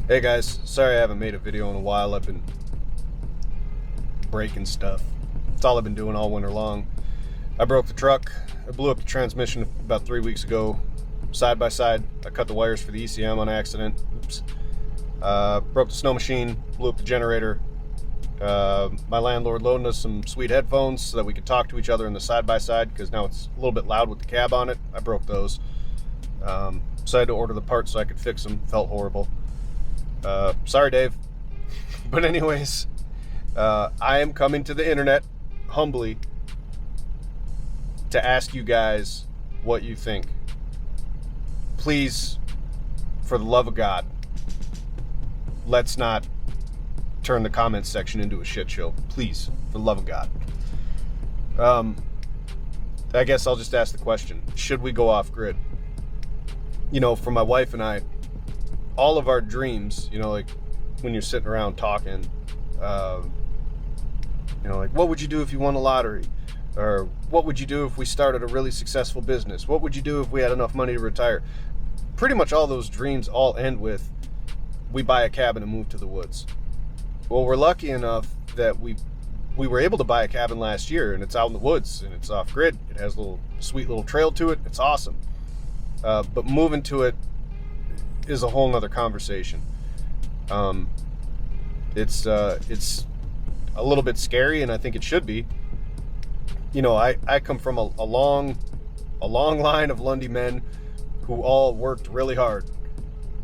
Hey guys, sorry I haven't made a video in a while. I've been breaking stuff. That's all I've been doing all winter long. I broke the truck. I blew up the transmission about 3 weeks ago. Side by side, I cut the wires for the ECM on accident. Oops. Broke the snow machine, blew up the generator. My landlord loaned us some sweet headphones so that we could talk to each other in the side by side, because now it's a little bit loud with the cab on it. I broke those. So I had to order the parts so I could fix them. Felt horrible. Sorry, Dave. But anyways, I am coming to the internet humbly to ask you guys what you think. Please, for the love of God, let's not turn the comments section into a shit show. Please, for the love of God. I guess I'll just ask the question, should we go off grid? You know, for my wife and I, all of our dreams, you know, like when you're sitting around talking, you know, like, what would you do if you won the lottery? Or what would you do if we started a really successful business? What would you do if we had enough money to retire? Pretty much all those dreams all end with, we buy a cabin and move to the woods. Well, we're lucky enough that we were able to buy a cabin last year, and it's out in the woods and it's off grid. It has a little sweet little trail to it. It's awesome. But moving to it is a whole nother conversation. It's a little bit scary, and I think it should be. You know, I come from a long line of Lundy men who all worked really hard,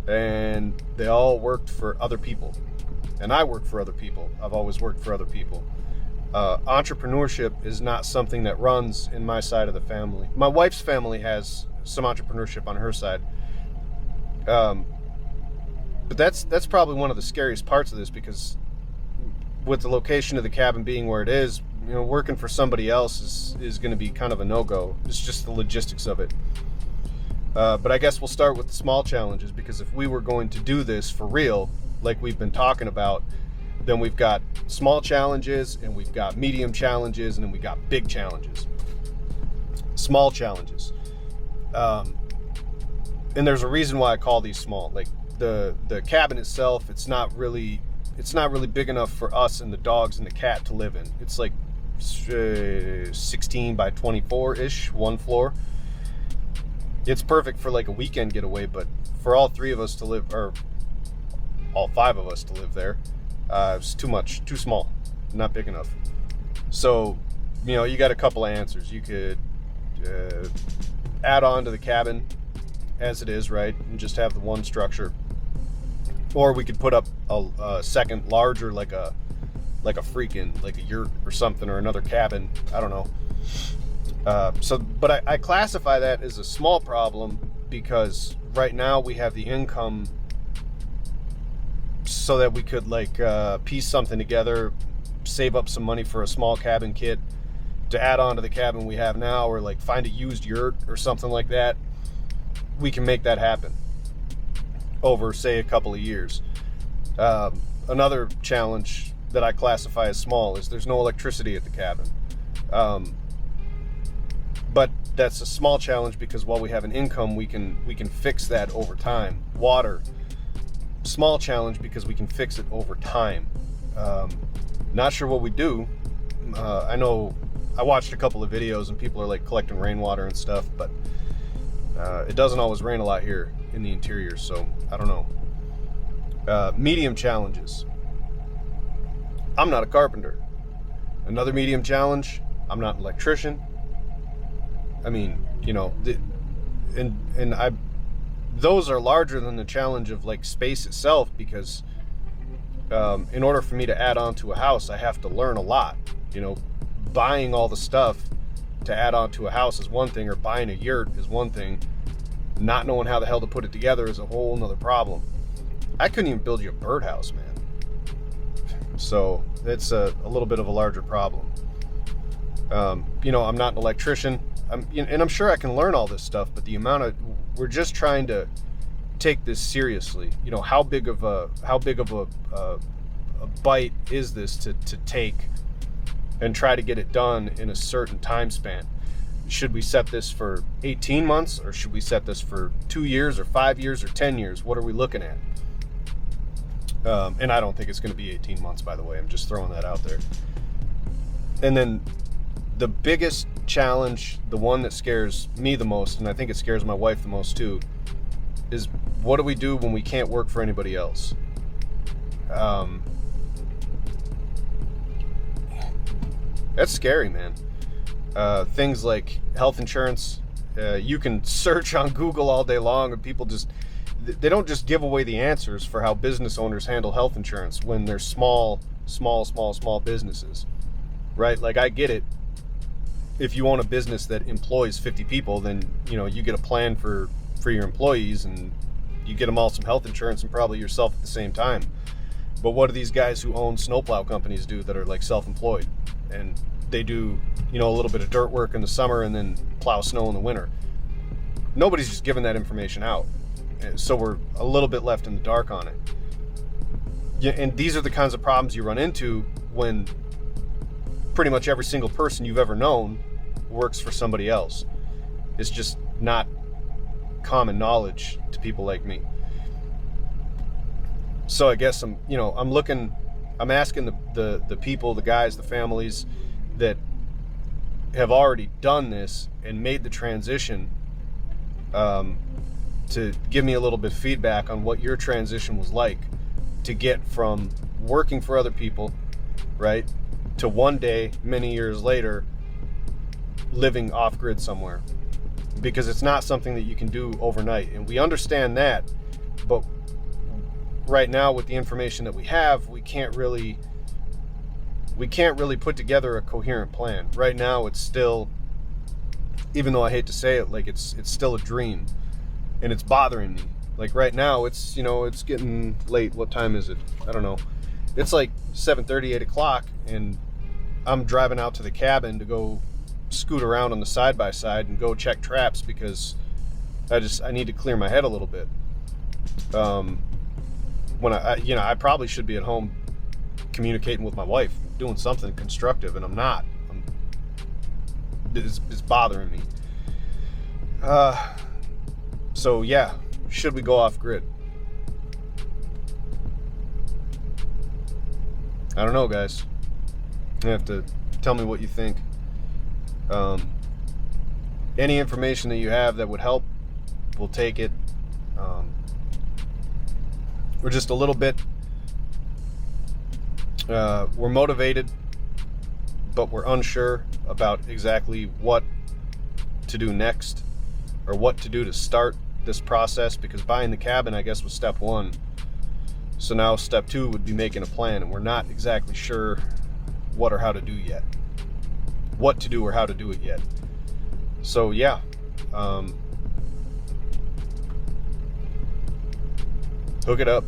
and they all worked for other people, and I work for other people. I've always worked for other people. Entrepreneurship is not something that runs in my side of the family. My wife's family has some entrepreneurship on her side. But that's probably one of the scariest parts of this, because with the location of the cabin being where it is, you know, working for somebody else is going to be kind of a no-go. It's just the logistics of it. But I guess we'll start with the small challenges, because if we were going to do this for real, like we've been talking about, then we've got small challenges, and we've got medium challenges, and then we got big challenges. Small challenges. And there's a reason why I call these small. Like the cabin itself, it's not really big enough for us and the dogs and the cat to live in. It's like 16 by 24 ish, one floor. It's perfect for like a weekend getaway, but for all three of us to live, or all five of us to live there, it's too much, too small, not big enough. So, you know, you got a couple of answers. You could add on to the cabin as it is, right, and just have the one structure, or we could put up a second larger, like a freaking, like a yurt or something, or another cabin. I don't know. But I classify that as a small problem, because right now we have the income so that we could like piece something together, save up some money for a small cabin kit to add on to the cabin we have now, or like find a used yurt or something like that. We can make that happen over, say, a couple of years. Another challenge that I classify as small is there's no electricity at the cabin. But that's a small challenge, because while we have an income, we can fix that over time. Water, small challenge, because we can fix it over time. Not sure what we do. I know I watched a couple of videos and people are like collecting rainwater and stuff, but it doesn't always rain a lot here in the interior, so I don't know. Medium challenges. I'm not a carpenter. Another medium challenge, I'm not an electrician. I mean, you know, those are larger than the challenge of like space itself, because in order for me to add on to a house, I have to learn a lot. You know, buying all the stuff to add on to a house is one thing, or buying a yurt is one thing. Not knowing how the hell to put it together is a whole nother problem. I couldn't even build you a birdhouse, man. So it's a little bit of a larger problem. You know, I'm not an electrician, and I'm sure I can learn all this stuff, but the amount of, we're just trying to take this seriously. You know, how big of a bite is this to take and try to get it done in a certain time span? should we set this for 18 months, or should we set this for 2 years or 5 years or 10 years? What are we looking at? And I don't think it's going to be 18 months, by the way. I'm just throwing that out there. And then the biggest challenge, the one that scares me the most, and I think it scares my wife the most too, is what do we do when we can't work for anybody else? That's scary, man. Things like health insurance, you can search on Google all day long, and people they don't just give away the answers for how business owners handle health insurance when they're small businesses, right? Like, I get it. If you own a business that employs 50 people, then, you know, you get a plan for your employees, and you get them all some health insurance and probably yourself at the same time. But what do these guys who own snowplow companies do that are like self-employed? And they do, you know, a little bit of dirt work in the summer and then plow snow in the winter. Nobody's just giving that information out. So we're a little bit left in the dark on it. Yeah, and these are the kinds of problems you run into when pretty much every single person you've ever known works for somebody else. It's just not common knowledge to people like me. So I guess I'm asking the people, the guys, the families that have already done this and made the transition, to give me a little bit of feedback on what your transition was like to get from working for other people, right, to one day, many years later, living off-grid somewhere. Because it's not something that you can do overnight. And we understand that, but right now, with the information that we have, we can't really put together a coherent plan. Right now, it's still, even though I hate to say it, like it's still a dream, and it's bothering me. Like right now, it's, you know, it's getting late. What time is it? I don't know. It's like 7:30, 8 o'clock, and I'm driving out to the cabin to go scoot around on the side-by-side and go check traps because I need to clear my head a little bit. When I probably should be at home communicating with my wife, doing something constructive, and I'm not. It's bothering me. So yeah, should we go off grid? I don't know, guys. You have to tell me what you think. Any information that you have that would help, we'll take it. We're just a little bit, we're motivated, but we're unsure about exactly what to do next, or what to do to start this process, because buying the cabin, I guess, was step one. So now step two would be making a plan, and we're not exactly sure what or how to do yet. What to do or how to do it yet. So yeah, hook it up.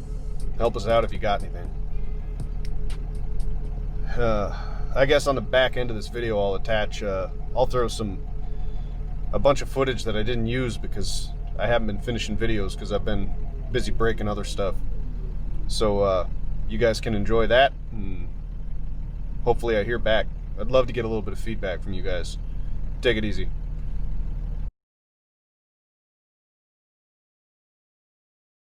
Help us out if you got anything. I guess on the back end of this video, I'll attach, I'll throw a bunch of footage that I didn't use because I haven't been finishing videos because I've been busy breaking other stuff. So you guys can enjoy that, and hopefully I hear back. I'd love to get a little bit of feedback from you guys. Take it easy.